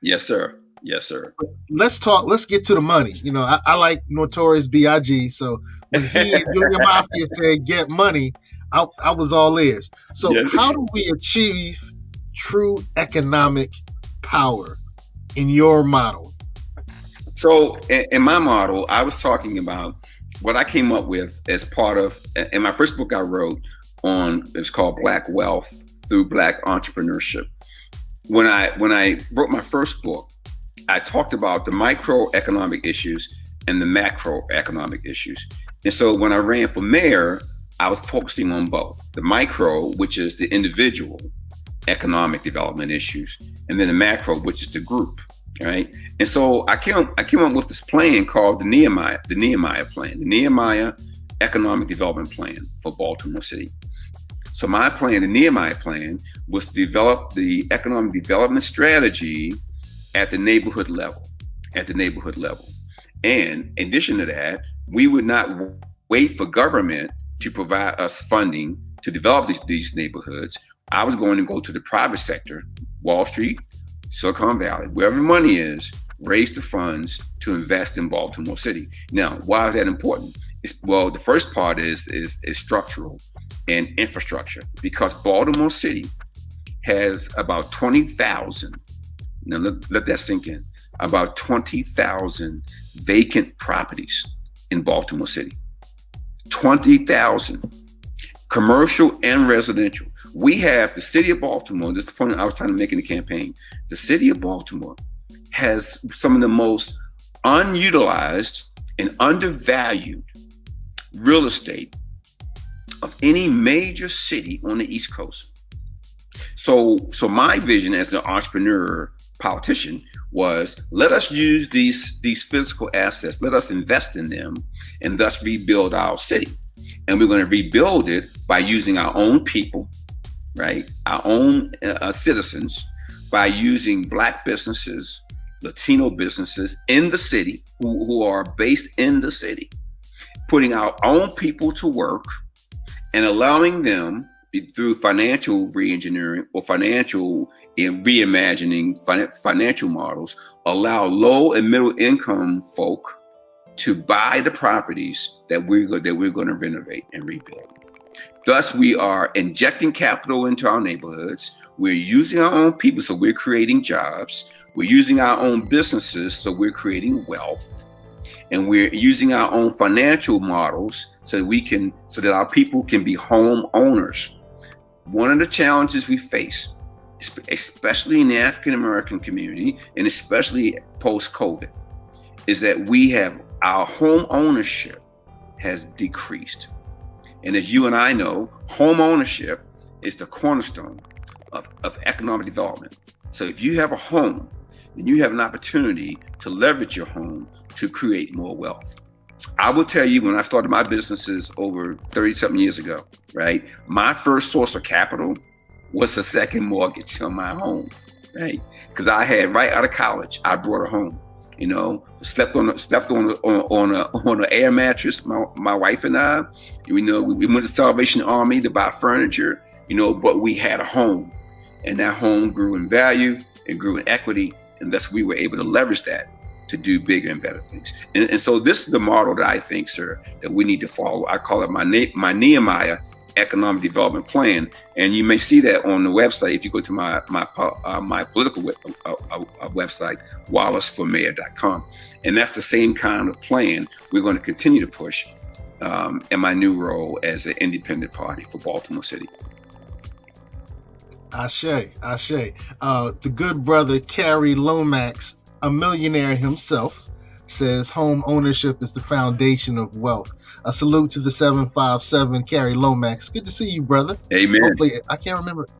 Yes, sir. Yes, sir. Let's get to the money. I like Notorious B.I.G. So when he and Junior Mafia said get money, I was all ears. So Yeah. how do we achieve true economic power in your model? So in my model, I was talking about what I came up with as part of, in my first book I wrote on, it's called Black Wealth Through Black Entrepreneurship. When I wrote my first book, I talked about the microeconomic issues and the macroeconomic issues. And so when I ran for mayor, I was focusing on both. The micro, which is the individual economic development issues, and then the macro, which is the group, right? And so I came up with this plan called the Nehemiah plan, the Nehemiah Economic Development Plan for Baltimore City. So my plan, the Nehemiah plan, was to develop the economic development strategy at the neighborhood level. And in addition to that, we would not wait for government to provide us funding to develop these neighborhoods. I was going to go to the private sector, Wall Street, Silicon Valley, wherever the money is, raise the funds to invest in Baltimore City. Now, why is that important? Well, the first part is structural and infrastructure, because Baltimore City has about 20,000. Now let that sink in. About 20,000 vacant properties in Baltimore City. 20,000, commercial and residential. We have the city of Baltimore. This is the point I was trying to make in the campaign. The city of Baltimore has some of the most unutilized and undervalued real estate of any major city on the East Coast. So my vision as an entrepreneur politician was, let us use these physical assets, let us invest in them, and thus rebuild our city. And we're going to rebuild it by using our own people, right? Our own citizens, by using Black businesses, Latino businesses in the city who are based in the city, putting our own people to work and allowing them through financial reengineering or financial reimagining financial models, allow low and middle income folk to buy the properties that we're going to renovate and rebuild. Thus, we are injecting capital into our neighborhoods. We're using our own people, so we're creating jobs. We're using our own businesses, so we're creating wealth. And we're using our own financial models so that our people can be home owners. One of the challenges we face, especially in the African American community, and especially post-COVID, is that our home ownership has decreased. And as you and I know, home ownership is the cornerstone of economic development. So if you have a home, then you have an opportunity to leverage your home to create more wealth. I will tell you, when I started my businesses over 30-something years ago, right, my first source of capital was a second mortgage on my home, right? Because I had, right out of college, I brought a home, slept on an air mattress, my wife and I. We went to Salvation Army to buy furniture, but we had a home, and that home grew in value and grew in equity, and thus we were able to leverage that to do bigger and better things. And so this is the model that I think, sir, that we need to follow. I call it my Nehemiah Economic Development Plan. And you may see that on the website if you go to my political website, wallaceformayor.com. And that's the same kind of plan we're going to continue to push in my new role as an independent party for Baltimore City. Ashe. The good brother, Cary Lomax, a millionaire himself, says home ownership is the foundation of wealth. A salute to the 757, Cary Lomax. Good to see you, brother. Amen. Hopefully, I can't remember.